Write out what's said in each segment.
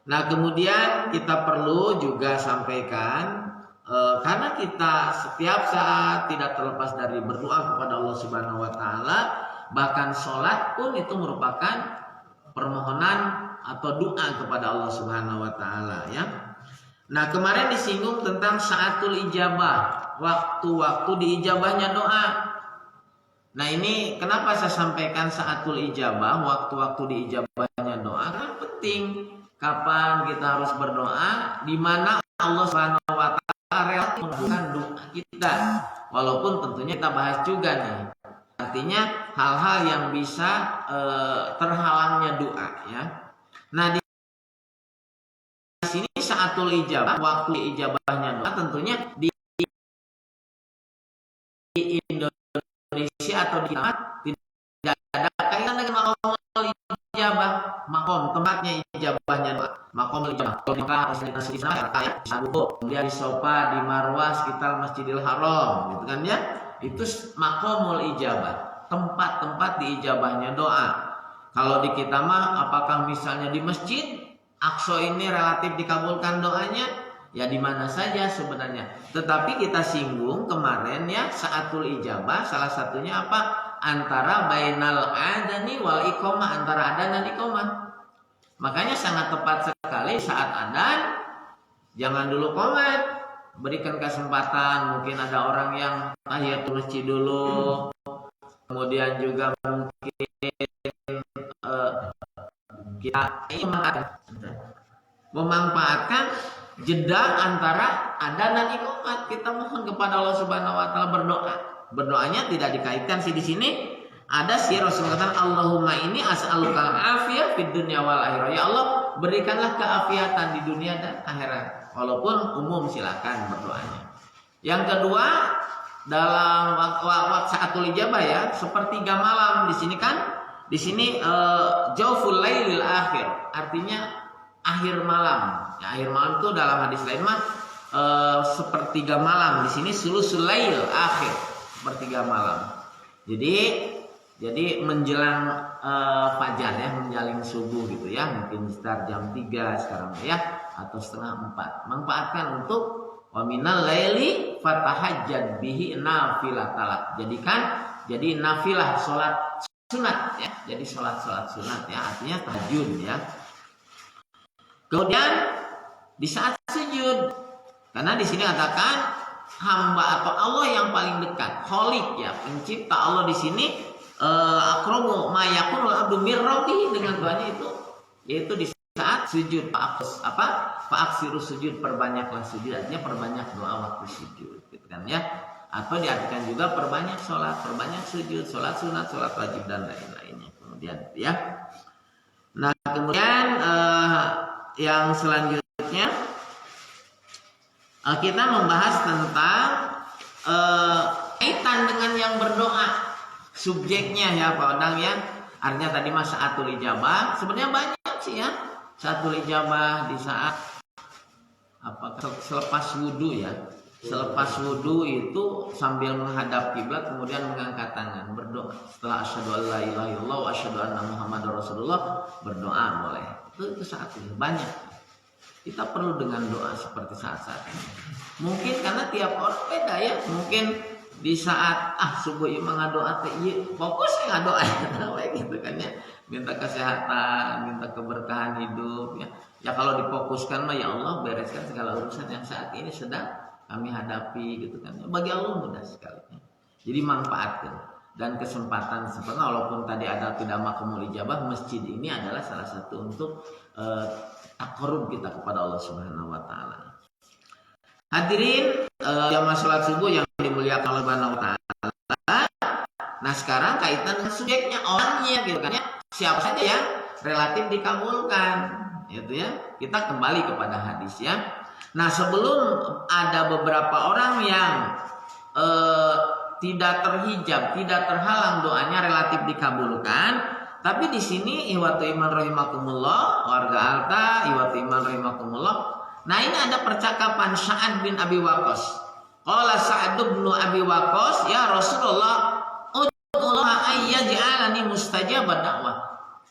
Nah, kemudian kita perlu juga sampaikan karena kita setiap saat tidak terlepas dari berdoa kepada Allah Subhanahu wa taala, bahkan sholat pun itu merupakan permohonan atau doa kepada Allah Subhanahu wa taala ya. Nah, kemarin disinggung tentang saatul ijabah, waktu-waktu diijabahnya doa. Nah, ini kenapa saya sampaikan saatul ijabah, waktu-waktu diijabahnya doa? Karena penting kapan kita harus berdoa, di mana Allah Subhanahu wa taala rela mengabulkan doa kita. Walaupun tentunya kita bahas juga nih. Artinya hal-hal yang bisa terhalangnya doa ya. Nah, di sini saatul ijabah, waktu ijabahnya doa tentunya di Indonesia atau di tempat tidak ada kaitan dengan makom ijabah, makom tempatnya ijabahnya doa, makom ijabah. Kemudian di Sofa, di Marwah sekitar Masjidil Haram, gitu kan ya. Itu makomul ijabah, tempat-tempat diijabahnya doa. Kalau di kita mah, apakah misalnya di Masjid Aqsa ini relatif dikabulkan doanya? Ya di mana saja sebenarnya. Tetapi kita singgung kemarin ya, saatul ijabah salah satunya apa? Antara bainal adani wal iqamah, antara adan dan iqamah. Makanya sangat tepat sekali saat adan jangan dulu qomat. Berikan kesempatan, mungkin ada orang yang tahiyatul masjid dulu, kemudian juga mungkin kita memanfaatkan jeda antara adzan dan iqamat. Kita mohon kepada Allah Subhanahu wa taala berdoa. Berdoanya tidak dikaitkan sih di sini. Ada sih Rasulullah katakan, Allahumma ini as'aluka al-afiyah fid dunya wal akhirah. Ya Allah, berikanlah keafiatan di dunia dan akhirat. Walaupun umum silakan berdoanya. Yang kedua, dalam waktu saatul ijabah ya, sepertiga malam di sini kan, di sini jauful lailil akhir, artinya akhir malam. Ya, akhir malam itu dalam hadis lain mah sepertiga malam. Di sini sulusul lail akhir, sepertiga malam. Jadi menjelang fajar ya, menjelang subuh gitu ya, mungkin sekitar jam 3 sekarang ya, atau setengah 4. Manfaatkan untuk wa minal laili fatahajjad bihi nafilatalak. Jadi nafilah, salat sunat ya. Jadi salat sunat ya, artinya tahajud ya. Kemudian di saat sujud, karena di sini katakan hamba atau Allah yang paling dekat, Khaliq ya, pencipta. Allah di sini akramu ma yakunul abdu mir rabbih, dengan doanya itu yaitu di saat sujud. Fa'aksiru sujud, perbanyaklah sujud, artinya perbanyak doa waktu sujud gitu kan ya. Atau diartikan juga perbanyak sholat, perbanyak sujud, sholat sunat, sholat wajib dan lain-lainnya. Kemudian ya. Nah, kemudian yang selanjutnya kita membahas tentang kaitan dengan yang berdoa, subjeknya ya Pak Odang ya. Artinya tadi masa saatul ijabah sebenarnya banyak sih ya. Saatul ijabah di saat selepas wudhu ya. Selepas wudhu itu sambil menghadap kiblat kemudian mengangkat tangan berdoa. Setelah asyhadu an la ilaha illallah wa asyhadu anna muhammadar rasulullah, berdoa boleh. Itu saat ini banyak. Kita perlu dengan doa seperti saat-saat ini. Mungkin karena tiap orang beda ya. Mungkin di saat subuh ieu mah ngadoa teh ieu fokus ngadoa gitu kan ya. Minta kesehatan, minta keberkahan hidup ya. Ya kalau difokuskan mah ya Allah bereskan segala urusan yang saat ini sedang kami hadapi gitu kan. Bagi Allah mudah sekali. Jadi manfaatkan dan kesempatan sebenarnya walaupun tadi ada tidak makomul ijabah, masjid ini adalah salah satu untuk takarrub kita kepada Allah Subhanahu wa taala. Hadirin jamaah salat subuh yang dimuliakan oleh Subhanahu wa taala. Nah, sekarang kaitan dengan subjeknya, orangnya gitu kan ya. Siapa saja yang relatif dikabulkan gitu ya. Kita kembali kepada hadis ya. Nah, sebelum ada beberapa orang yang tidak terhijab, tidak terhalang doanya relatif dikabulkan, tapi di sini ihwatu iman rahimakumullah, warga alta, ihwatu iman rahimakumullah. Nah, ini ada percakapan Sa'ad bin Abi Waqqas. Qala Sa'ad bin Abi Waqqas, ya Rasulullah, ud'ullaha ayyaj'alani mustajabad da'wah.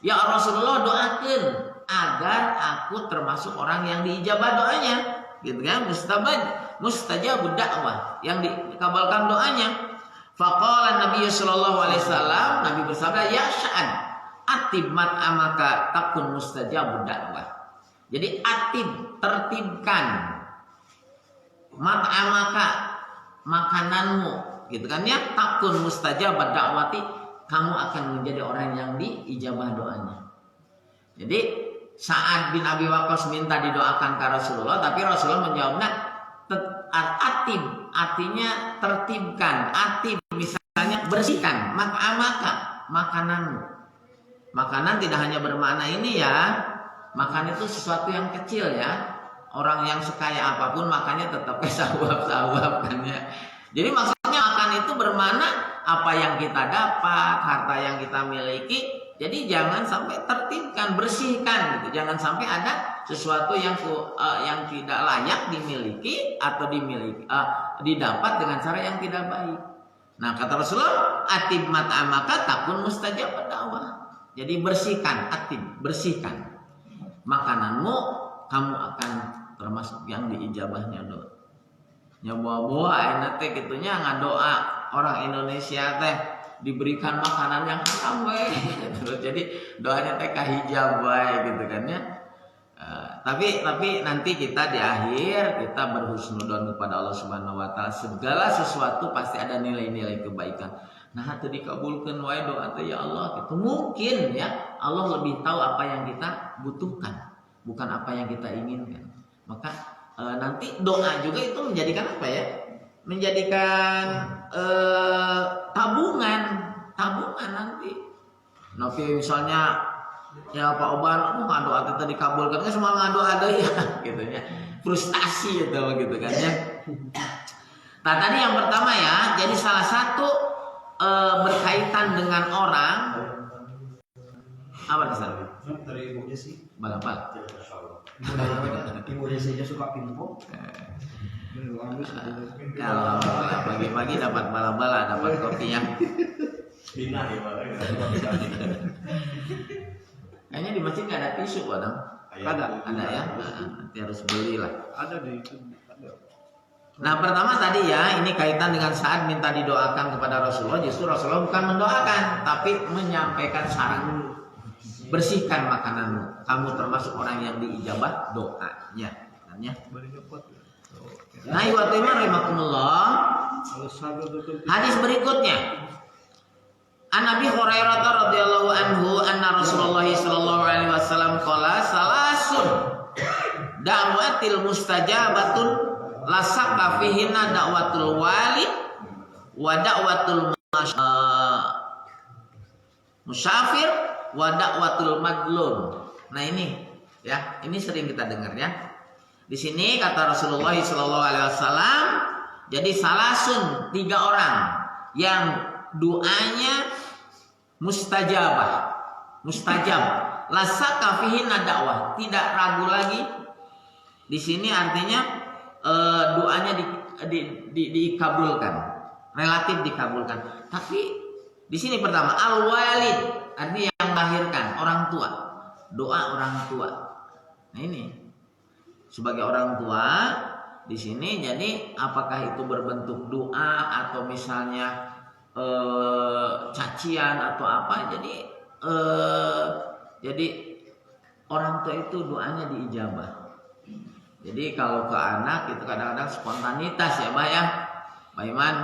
Ya Rasulullah, doakeun agar aku termasuk orang yang diijabah doanya, gitu kan? Mustajabud dakwah, yang dikabulkan doanya. Faqala Nabi sallallahu alaihi wasallam, Nabi bersabda, ya Sa'ad, atib mat'amaka takun mustajabud dakwah. Jadi atib, tertibkan mat'amaka, makananmu, gitu kan ya, takun mustajabud dakwati, kamu akan menjadi orang yang diijabah doanya. Jadi Sa'ad bin Abi Waqqas minta didoakan ke Rasulullah, tapi Rasulullah menjawabnya atib, artinya tertibkan. Atib misalnya bersihkan, maka makananmu. Makanan tidak hanya bermakna ini ya, makan itu sesuatu yang kecil ya. Orang yang sekaya apapun makannya tetap sawab-sawab kan ya. Jadi maksudnya makan itu bermakna apa yang kita dapat, harta yang kita miliki. Jadi jangan sampai tertibkan, bersihkan gitu. Jangan sampai ada sesuatu yang tidak layak dimiliki atau didapat dengan cara yang tidak baik. Nah, kata Rasulullah, atib mat'amaka takun mustajab dakwah. Jadi bersihkan, atib, bersihkan makananmu, kamu akan termasuk yang diijabahnya doa. Ya bawa-bawa enak teh gitunya ngadoa orang Indonesia teh diberikan makanan yang haram terus jadi doanya teh kahijab gitu kan ya. Tapi nanti kita di akhir kita berhusnudzon kepada Allah Subhanahu wa taala, segala sesuatu pasti ada nilai-nilai kebaikan. Nah, itu dikabulkan wae doa teh ya Allah gitu. Mungkin ya Allah lebih tahu apa yang kita butuhkan, bukan apa yang kita inginkan. Maka nanti doa juga itu menjadikan apa ya? Menjadikan tabungan nanti. Tapi misalnya ya Pak Oban ngado atuh dikabulkan kan semua ngado ada ya gitu ya. Frustasi itu gitu kan ya. Nah, tadi yang pertama ya, jadi salah satu berkaitan dengan orang apa disana? Dari Ibu Jesi. Balapal. Ibu Jesi suka pinball. Kalau pagi-pagi dapat bala-bala, dapat kopi yang Bina ya Pak. kayaknya di masjid nggak ada tisu Pak. Ada ya. Nanti harus belilah. Ada di itu. Nah, pertama tadi ya, ini kaitan dengan saat minta didoakan kepada Rasulullah. Justru Rasulullah bukan mendoakan, tapi menyampaikan saran, bersihkan makananmu. Kamu termasuk orang yang diijabah doanya. Nah, rahimakumullah. Hadis berikutnya. An Nabi Hurairah radhiyallahu anhu anna Rasulullah sallallahu alaihi wasallam qala salasun da'watil mustajabatun la saqqa fihinna da'watul wali wa da'watul musafir wa da'watul madlum. Nah, ini ya, ini sering kita dengar ya. Di sini kata Rasulullah sallallahu alaihi wasallam, jadi salasun, 3 orang yang doanya mustajab, la saqqa fihinna dakwah, tidak ragu lagi. Di sini artinya doanya dikabulkan, relatif dikabulkan. Tapi di sini pertama al-walid, artinya yang melahirkan, orang tua, doa orang tua. Nah, ini sebagai orang tua di sini, jadi apakah itu berbentuk doa atau misalnya cacian atau apa, jadi orang tua itu doanya diijabah. Jadi kalau ke anak itu kadang-kadang spontanitas ya Mbak ya, Mbak Iman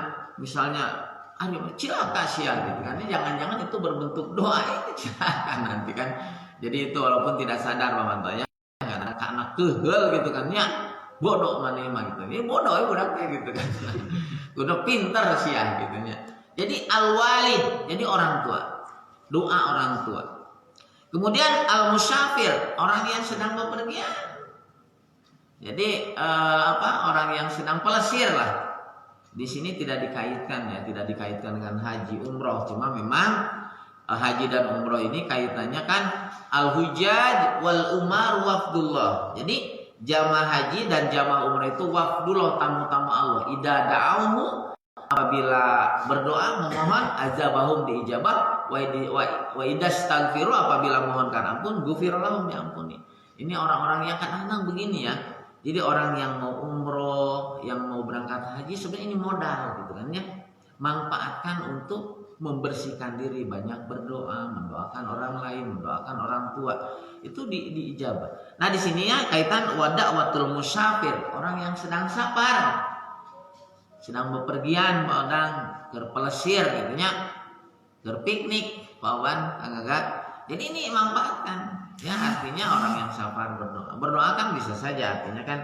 misalnya aduh cilaka sih ya gitu kan, jangan-jangan itu berbentuk doa, itu cilaka nanti kan. Jadi itu walaupun tidak sadar Pak Manto ya, anak kehel gitu kan ya, bodoh mana emang gitu, ini bodoh ya udah kayak gitu kan, udah pintar sih ya gitu ya. Jadi al-walid, jadi orang tua, doa orang tua. Kemudian al-musafir, orang yang sedang bepergian. Jadi orang yang sedang pelesir lah. Di sini tidak dikaitkan ya, tidak dikaitkan dengan haji umroh. Cuma memang haji dan umroh ini kaitannya kan al-hujjaj wal umar wafdullah. Jadi jamaah haji dan jamaah umroh itu wafdullah, tamu-tamu Allah. Idza da'auhu, apabila berdoa memohon azabahum diijabah, wa idastaghfiru apabila mohonkan ampun ghufira lahum diampuni. Ini orang-orang yang kadang-kadang begini ya. Jadi orang yang mau umroh, yang mau berangkat haji sebenarnya ini modal gitu kan ya. Manfaatkan untuk membersihkan diri, banyak berdoa, mendoakan orang lain, mendoakan orang tua. Itu diijabah. Nah, di sini ya kaitan wada'watul musafir, orang yang sedang safar. Sedang bepergian, orang berpelesir gitu nya. Berpiknik, pawan, agak. Jadi ini manfaatkan. Ya, artinya orang yang safar berdoa. Berdoa kan bisa saja, artinya kan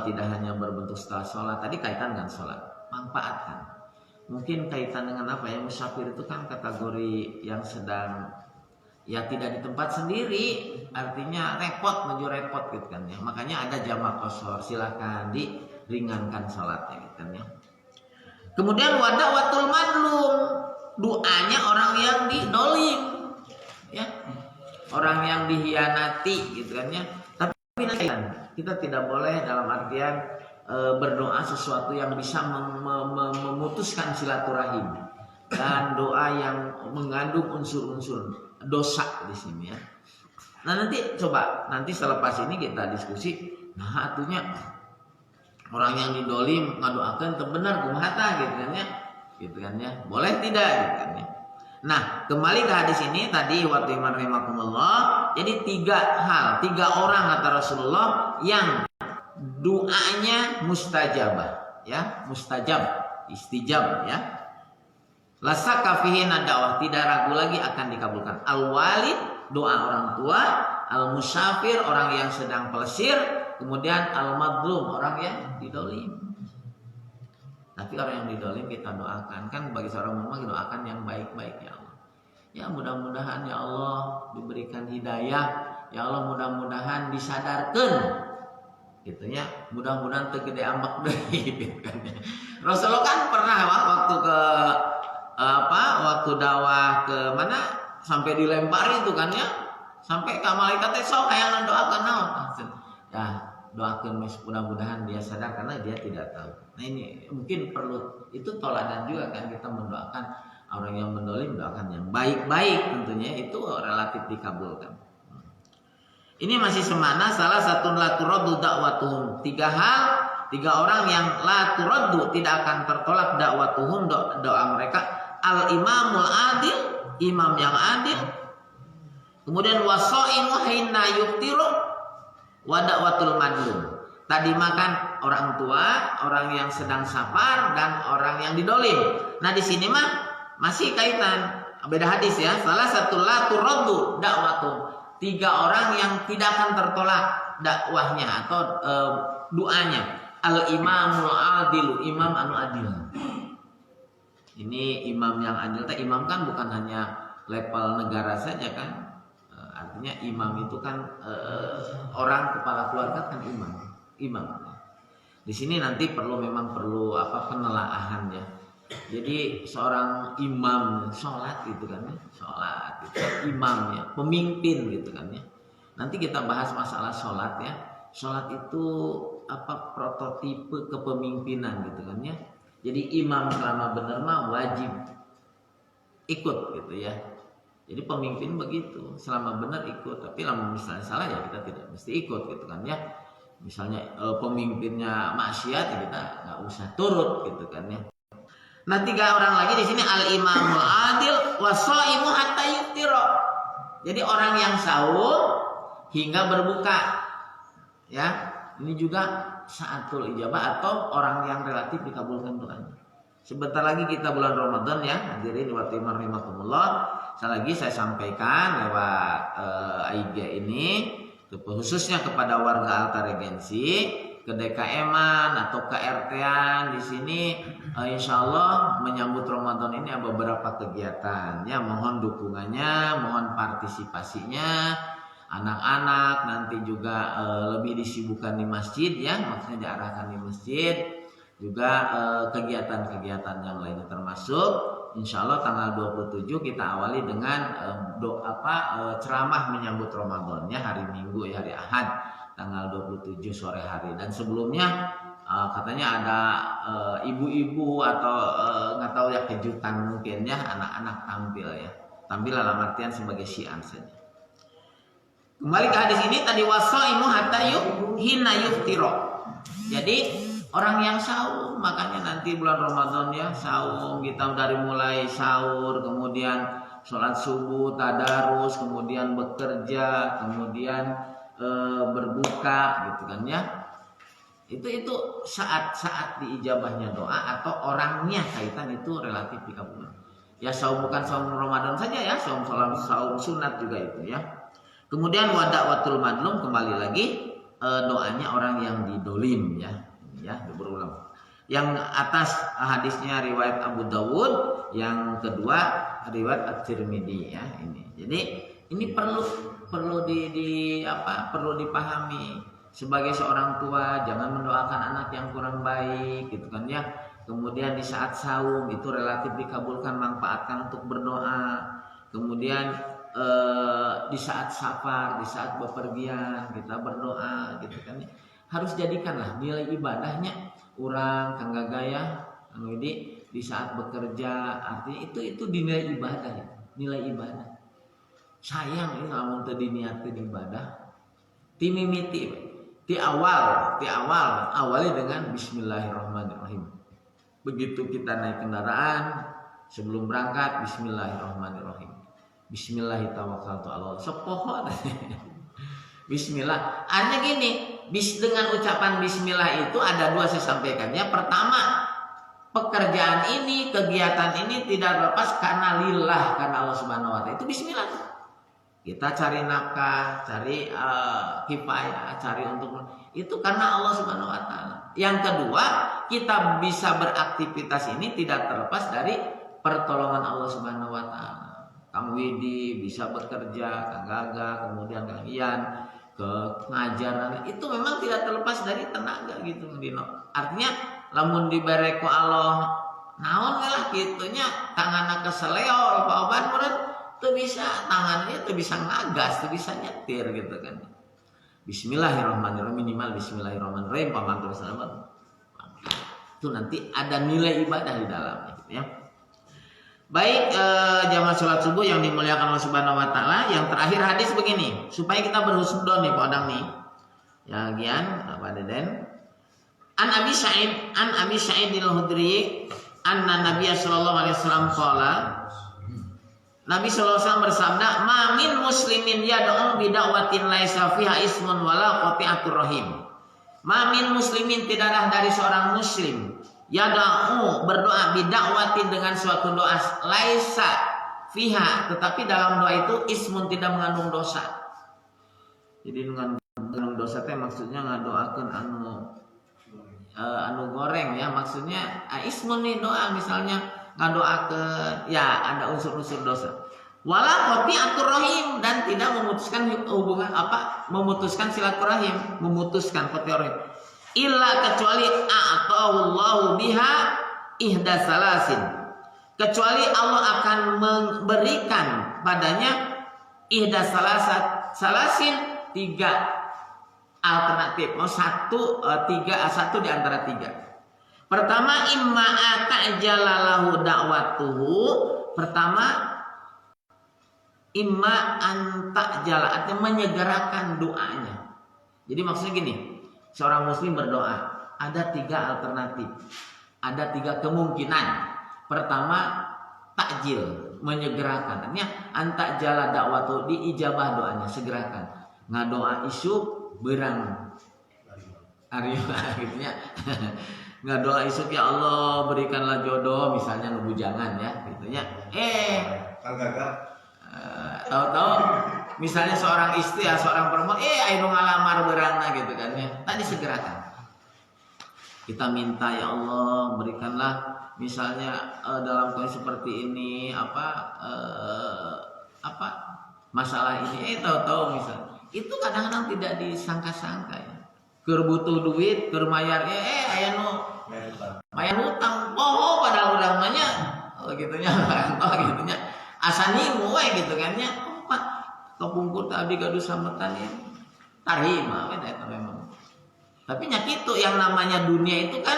tidak hanya berbentuk setelah sholat. Tadi kaitan dengan sholat, manfaatkan. Mungkin kaitan dengan apa ya, musafir itu kan kategori yang sedang ya tidak di tempat sendiri, artinya repot menuju repot gitu kan ya. Makanya ada jamak qashar, silakan diringankan sholatnya gitu kan ya. Kemudian wada'watul madlum, doanya orang yang didolim ya. Orang yang dihianati gitu kan ya. Tapi kita tidak boleh dalam artian berdoa sesuatu yang bisa memutuskan silaturahim dan doa yang mengandung unsur-unsur dosa di sini ya. Nah, nanti selepas ini kita diskusi. Nah, artinya orang yang didolim ngadoakeun teu bener kumaha gitu kan ya. Boleh tidak gitu kan ya. Nah, kembali ke hadis ini tadi waktu iman rahimakumullah. Jadi 3 orang kata Rasulullah yang doanya mustajabah ya, istijab ya. La syakka fihi nadawah, tidak ragu lagi akan dikabulkan. Al-walid, doa orang tua, al-musafir, orang yang sedang pelesir, kemudian al-madlum, orang yang didolim. Tapi orang yang didolim kita doakan, kan bagi seorang mukmin doakan yang baik-baik ya Allah. Ya mudah-mudahan ya Allah diberikan hidayah, ya Allah mudah-mudahan disadarkan, gitu ya. Mudah-mudahan tegede ambek deui gitu kan. Rasulullah kan pernah waktu waktu dakwah ke mana sampai dilempar itu kan ya, sampai ke malaikat sok hayang doakan naon. Ya doakan mudah-mudahan dia sadar karena dia tidak tahu. Nah ini mungkin perlu itu toladan juga kan kita mendoakan orang yang mendolim, mendoakan yang baik-baik tentunya itu relatif dikabulkan. Ini masih semana salah satu la turaddu da'watuhum. 3 orang yang la turaddu tidak akan tertolak da'watuhum doa mereka. Al imamul adil, imam yang adil. Kemudian wasaimu hinna yuftiru wa da'watul madlum. Tadi makan orang tua, orang yang sedang safar dan orang yang didolim. Nah di sini mah masih kaitan beda hadis ya. Salah satu la turaddu da'watuhum. 3 orang yang tidak akan tertolak dakwahnya atau doanya. Al imamul adilu, imam anu adil. Ini imam yang adil. Imam kan bukan hanya level negara saja kan. Artinya imam itu kan orang kepala keluarga kan imam. Di sini nanti memang perlu penelaahan ya. Jadi seorang imam sholat gitu kan ya, sholat gitu. Imamnya, pemimpin gitu kan ya. Nanti kita bahas masalah sholat ya. Sholat itu prototipe kepemimpinan gitu kan ya. Jadi imam selama benar mah wajib ikut gitu ya. Jadi pemimpin begitu, selama benar ikut. Tapi lama misalnya salah ya kita tidak mesti ikut gitu kan ya. Misalnya pemimpinnya maksiat ya kita nggak usah turut gitu kan ya. Nah 3 orang lagi di sini al imamul adil wasaimu hatta yuftira. Jadi orang yang sahur hingga berbuka. Ya, ini juga saatul ijabah atau orang yang relatif dikabulkan doanya. Sebentar lagi kita bulan Ramadan ya, hadirin wa rahimakumullah. Sekali lagi saya sampaikan lewat IG ini khususnya kepada warga Alta Regensi, ke DKM-an atau ke RT-an di sini insya Allah menyambut Ramadan ini ada beberapa kegiatan ya, mohon dukungannya, mohon partisipasinya. Anak-anak nanti juga lebih disibukkan di masjid ya, maksudnya diarahkan di masjid. Juga kegiatan-kegiatan yang lainnya termasuk insya Allah tanggal 27 kita awali dengan ceramah menyambut Ramadan ya, hari Minggu ya, hari Ahad tanggal 27 sore hari. Dan sebelumnya katanya ada ibu-ibu atau nggak tahu ya kejutan mungkin ya anak-anak tampil dalam artian sebagai syiar saja. Kembali ke hadis ini tadi wasaimu hatta hina yuftiro. Jadi orang yang sahur, makanya nanti bulan Ramadan ya sahur, kita dari mulai sahur, kemudian sholat subuh, tadarus, kemudian bekerja, kemudian berbuka gitu kan ya. Itu saat-saat diijabahnya doa atau orangnya kaitan itu relatif dikabulkan. Ya saum bukan saum Ramadan saja ya, saum sunat juga itu ya. Kemudian wada'watul madlum kembali lagi doanya orang yang didolim ya berulang. Yang atas hadisnya riwayat Abu Dawud, yang kedua riwayat At-Tirmidzi ya ini. Jadi ini perlu dipahami sebagai seorang tua, jangan mendoakan anak yang kurang baik gitu kan ya. Kemudian di saat saum itu relatif dikabulkan, manfaatkan untuk berdoa. Kemudian di saat safar, di saat bepergian kita berdoa gitu kan. Harus jadikanlah nilai ibadahnya orang kang gagaya di saat bekerja, artinya itu dinilai ibadah ya, nilai ibadah. Sayang ini lamun teu diniatkeun ibadah timimiti di awal awali dengan bismillahirrahmanirrahim. Begitu kita naik kendaraan sebelum berangkat bismillahirrahmanirrahim. Bismillahirrahmanirrahim. Sepohon. Bismillah. Hanya gini, dengan ucapan bismillah itu ada dua saya sampaikannya. Pertama, pekerjaan ini, kegiatan ini tidak lepas karena lillah, karena Allah Subhanahu wa taala. Itu bismillah. Kita cari nafkah, cari kifayah, cari untuk itu karena Allah Subhanahu wa taala. Yang kedua, kita bisa beraktivitas ini tidak terlepas dari pertolongan Allah Subhanahu wa taala. Kang Widi bisa bekerja, Kang Gaga, kemudian Kang Ian ke ngajaran itu memang tidak terlepas dari tenaga gitu Dino. Artinya lamun dibere ku Allah naon lah gitunya tanganna keseleol paoban meureun teu bisa tangannya teu bisa ngagas, teu bisa nyetir gitu kan. Bismillahirrahmanirrahim, minimal bismillahirrahmanirrahim pamantul salamat. Itu nanti ada nilai ibadah di dalamnya gitu ya. Baik jamaah sholat subuh yang dimuliakan Allah Subhanahu wa taala, yang terakhir hadis begini, supaya kita berhusnudon nih Pak Odang nih. Ya gian Pak Deden. An Abi Sa'id al-Khudri anna Nabiy sallallahu alaihi wasallam qala, Nabi sallallahu alaihi wasallam bersabda, "Ma min muslimin yad'u bi da'watin laisa fiha ismun wala qati'atur rahim." Ma min muslimin, tidaklah dari seorang muslim yada'u berdoa bidakwatin dengan suatu doa laisa fiha, tetapi dalam doa itu ismun tidak mengandung dosa. Jadi mengandung dosa teh maksudnya ngadoakeun anu goreng ya, maksudnya ismun nih doa misalnya ngadoakeun ya ada unsur-unsur dosa. Wala qati'atur rahim, dan tidak memutuskan hubungan memutuskan silaturahim, memutuskan qati'atur rahim. Illa kecuali a'tahullahu biha ihda salasin, kecuali Allah akan memberikan padanya ihda salasin tiga alternatif, satu di antara tiga. Pertama, imma ata'jalalahu da'watuhu, pertama imma antajala, artinya menyegerakan doanya. Jadi maksudnya gini, seorang muslim berdoa, ada tiga alternatif, ada tiga kemungkinan. Pertama, takjil, menyegerakan. Artinya antajala dakwatu, diijabah doanya, segerakan. Ngadoa isu berang arima gitu ya. Ngadoa isu ya Allah berikanlah jodoh misalnya nubujangan ya gitu ya. Kang Gaga tahu-tahu misalnya seorang istri ya seorang perempuan ayo ngalamar berangna gitu kan ya, tadi segerakan kita minta ya Allah berikanlah misalnya dalam kondisi seperti ini masalah ini tahu-tahu misalnya itu kadang-kadang tidak disangka-sangka ya, keur butuh duit keur mayar aya nu mayar hutang padahal urang mah nya gitunya gitunya asa ningu we gitu kan nya kepungkur tadi gaduh sametan ya tarima we eta memang Tapi itu yang namanya dunia itu kan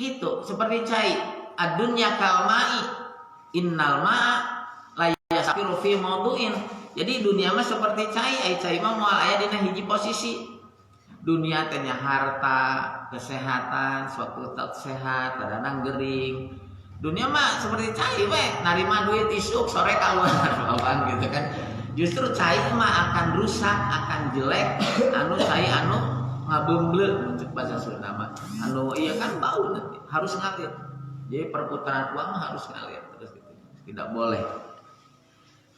gitu, seperti cai. Ad-dunya kalma'i, innal ma'a la yasafiru fi mawdu'in. Jadi dunia mah seperti cai, cai mah moal aya dina hiji posisi. Dunia teh nya harta, kesehatan, suatu tetap sehat, kadang gering. Dunia mah seperti cai we, narima duit isuk sore kaluar apaan gitu kan. Justru cai mah akan rusak, akan jelek, anu cai anu ngabengleuk untuk bahasa Sunda mah. Anu iya kan bau nanti, harus ngalir. Jadi perputaran uang mah harus ngalir terus gitu. Tidak boleh.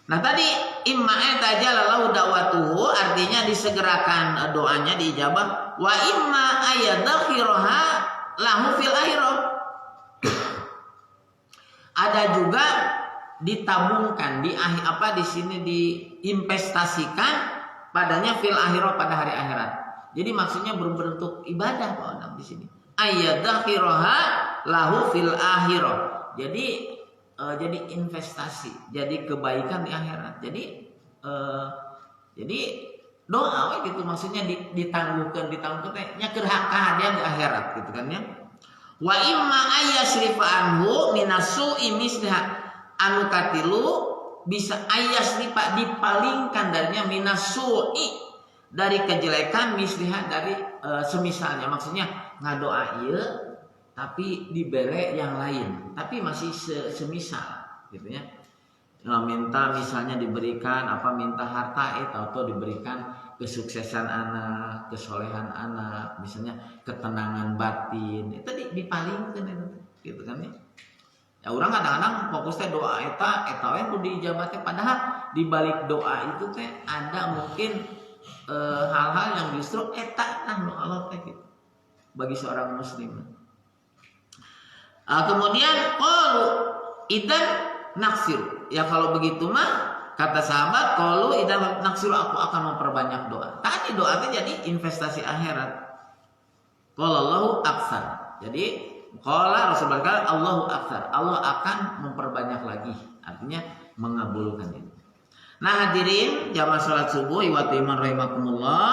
Nah tadi imma tajalalahu da'watuhu artinya disegerakan doanya diijabah, wa imma ayadakhiraha lahu fil akhirah. Ada juga ditabungkan di sini diinvestasikan padanya fil akhirah pada hari akhirat. Jadi maksudnya berbentuk ibadah Pak Odang di sini. Ayadakhiraha lahu fil akhirah. Jadi investasi, jadi kebaikan di akhirat. Jadi doa we gitu maksudnya ditangguhkan nya kerhakahan di akhirat gitu kan ya. Wa imma ayyasrifa anhu minasu'i misliha anu katilu bisa ayyasrifa dipalingkan darinya minasu'i dari kejelekan misliha dari semisalnya, maksudnya ngadoa ieu tapi dibere yang lain tapi masih semisal gitu ya. Minta misalnya diberikan minta harta atau diberikan kesuksesan anak, kesolehan anak, misalnya ketenangan batin, itu dipalingkan itu gitu kan ya. Ya orang kadang-kadang fokusnya doa eta we kudu dijabah teh, padahal di balik doa itu teh ada mungkin hal-hal yang justru eta anu Allah teh gitu bagi seorang muslim. Kemudian qalu idan naksir. Ya kalau begitu mah kata sahabat qalu idan naksir, aku akan memperbanyak doa. Tadi doa itu jadi investasi akhirat. Qala Allahu aktsar. Jadi qala Rasul berkata Allahu aktsar. Allah akan memperbanyak lagi. Artinya mengabulkan itu. Nah hadirin jamaah salat subuh wa iman rahimakumullah.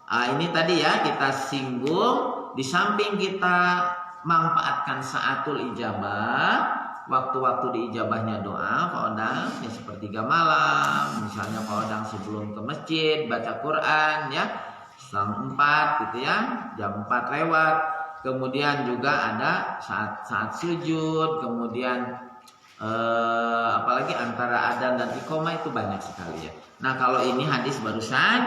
Ini tadi ya kita singgung, di samping kita manfaatkan saatul ijabah, waktu-waktu diijabahnya doa Pak Odang ya sepertiga malam, misalnya Pak Odang sebelum ke masjid baca Quran ya jam 4 gitu ya, jam 4 lewat. Kemudian juga ada saat sujud, kemudian apalagi antara adzan dan iqamah itu banyak sekali ya. Nah kalau ini hadis barusan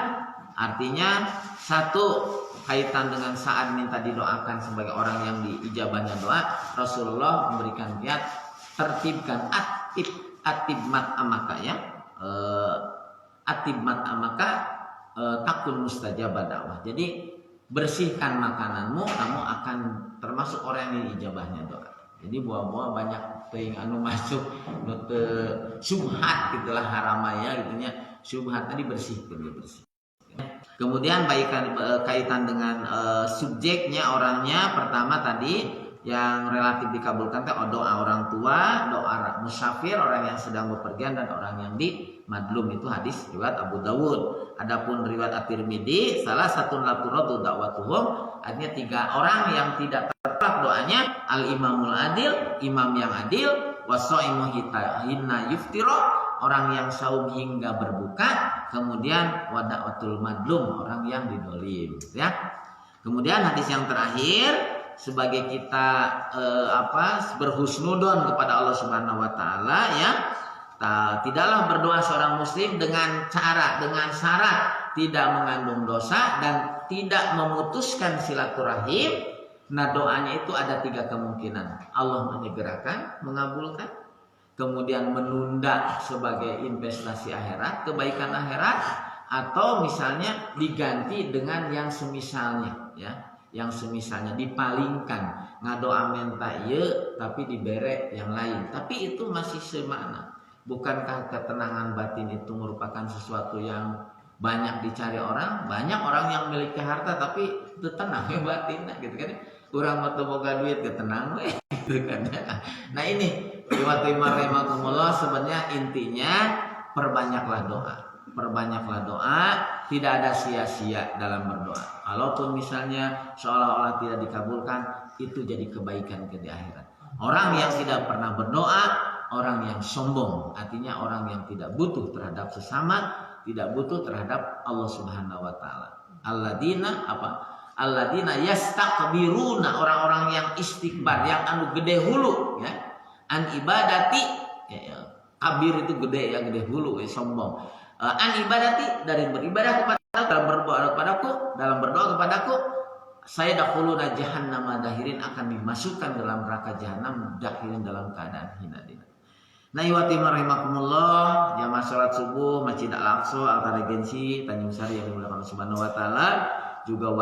artinya satu kaitan dengan saat minta didoakan sebagai orang yang diijabahnya doa, Rasulullah memberikan kiat tertibkan atibmat amaka ya, atibmat amaka takun mustajabah dakwah. Jadi bersihkan makananmu, kamu akan termasuk orang yang diijabahnya doa. Jadi buah-buah banyak ting anu masuk nutu subhat gitulah haramaya gitunya, subhat tadi bersihkan bersih. Kemudian kaitan dengan subjeknya orangnya, pertama tadi yang relatif dikabulkan teh doa orang tua, doa musafir orang yang sedang bepergian, dan orang yang di madlum, itu hadis riwayat Abu Dawud. Adapun riwayat At-Tirmidzi salah satu laturatu da'watuhum, artinya 3 orang yang tidak tertolak doanya, al-imamul adil, imam yang adil, wasaimu hina yuftiro, orang yang saum hingga berbuka, kemudian wada'watul madlum, orang yang didolim ya. Kemudian hadis yang terakhir sebagai kita berhusnudon kepada Allah Subhanahu wa taala ya. Tidaklah berdoa seorang muslim dengan syarat tidak mengandung dosa dan tidak memutuskan silaturahim. Nah doanya itu ada 3 kemungkinan. Allah menyegerakan, mengabulkan, kemudian menunda sebagai investasi akhirat, kebaikan akhirat, atau misalnya diganti dengan yang semisalnya ya, yang semisalnya dipalingkan, ngadoa menta ieu tapi dibere yang lain, tapi itu masih semakna. Bukankah ketenangan batin itu merupakan sesuatu yang banyak dicari orang? Banyak orang yang memiliki harta tapi itu tenang ya batin gitu kan. Urang mah teu boga duit ketenang we gitu kan. Nah ini sebenarnya intinya perbanyaklah doa. Perbanyaklah doa tidak ada sia-sia dalam berdoa. Kalaupun misalnya seolah-olah tidak dikabulkan, itu jadi kebaikan ke di akhirat. Orang yang tidak pernah berdoa, orang yang sombong, artinya orang yang tidak butuh terhadap sesama, tidak butuh terhadap Allah Subhanahu wa taala. Alladzina yastakbiruna, orang-orang yang istikbar, yang anu gede hulu ya. An ibadati ya, kabir itu gede, yang gede hulu sombong. An ibadati, dari beribadah kepada, dalam berdoa kepadaku, saya dakhuluna jahannam dahirin, akan dimasukkan dalam neraka jahanam dahirin, dalam keadaan hina dina. Nah, iwati rahimakumullah, jamaah salat subuh Masjid Al-Aqsa Alta Regensi Tanjung Sari yang dimuliakan Allah Subhanahu wa taala, juga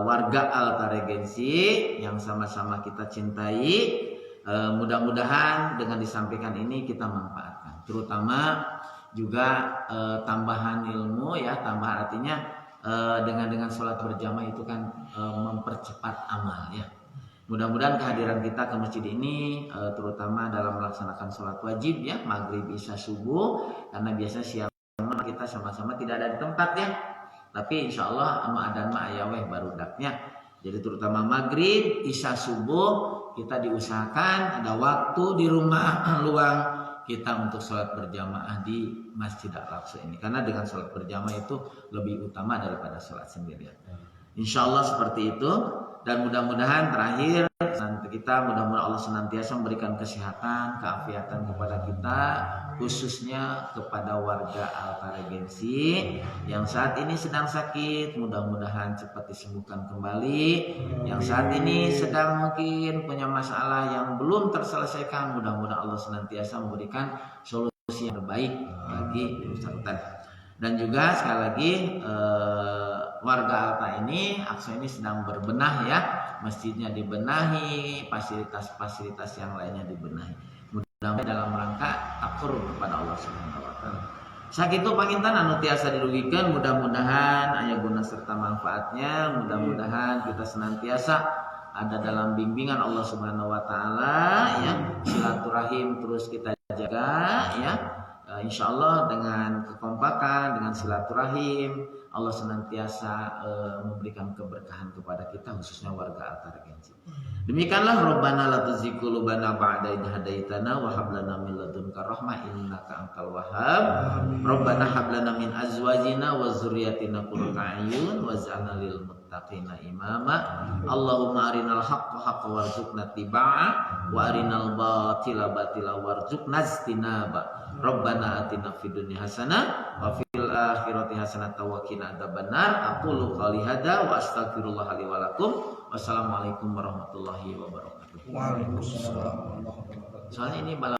warga Alta Regensi yang sama-sama kita cintai. Mudah-mudahan dengan disampaikan ini kita manfaatkan, terutama juga tambahan ilmu ya, tambah artinya dengan sholat berjamaah itu kan mempercepat amal ya. Mudah-mudahan kehadiran kita ke masjid ini terutama dalam melaksanakan sholat wajib ya, maghrib, isya, subuh, karena biasa siang kita sama-sama tidak ada di tempat ya, tapi insya Allah ama adan ma ayaweh barudaknya. Jadi terutama maghrib, isya, subuh kita diusahakan ada waktu di rumah luang kita untuk sholat berjamaah di Masjid Al-Aqsa ini, karena dengan sholat berjamaah itu lebih utama daripada sholat sendirian. Insya Allah seperti itu. Dan mudah-mudahan terakhir kita, mudah-mudahan Allah senantiasa memberikan kesehatan, keafiatan kepada kita, khususnya kepada warga Alta Regensi yang saat ini sedang sakit, mudah-mudahan cepat disembuhkan kembali. Yang saat ini sedang mungkin punya masalah yang belum terselesaikan, mudah-mudahan Allah senantiasa memberikan solusi yang terbaik bagi urusan. Dan juga sekali lagi warga Alta ini, Aqsa ini sedang berbenah ya, masjidnya dibenahi, fasilitas-fasilitas yang lainnya dibenahi. Mudah-mudahan dalam rangka takur kepada Allah Subhanahu wa taala. Sakitu panginten anu tiasa dirugikan, mudah-mudahan aya guna serta manfaatnya, mudah-mudahan kita senantiasa ada dalam bimbingan Allah Subhanahu wa taala ya, silaturahim terus kita jaga ya. Insya Allah dengan kekompakan, dengan silaturahim, Allah senantiasa memberikan keberkahan kepada kita, khususnya warga Alta Regensi. Demikianlah Rabbana la tuzigh qulubana ba'da idh hadaitana wa hab lana min ladunka rahmah innaka antal wahhab. Rabbana hab lana min azwajina wa dzurriyyatina qurrata a'yun waj'alna lil muttaqina imama. Allahumma arinal haqqa haqqan warzuqna tibaa wa arinal batila batila warzuqna ijtinaba. Rabbana atina fid dunya hasanah wa fil akhirati hasanah wa qina adzabannar. Aqulu qouli hadza wa astaghfirullah li wa lakum. Wassalamualaikum warahmatullahi wabarakatuh. Waalaikumsalam warahmatullahi wabarakatuh. Soalnya ini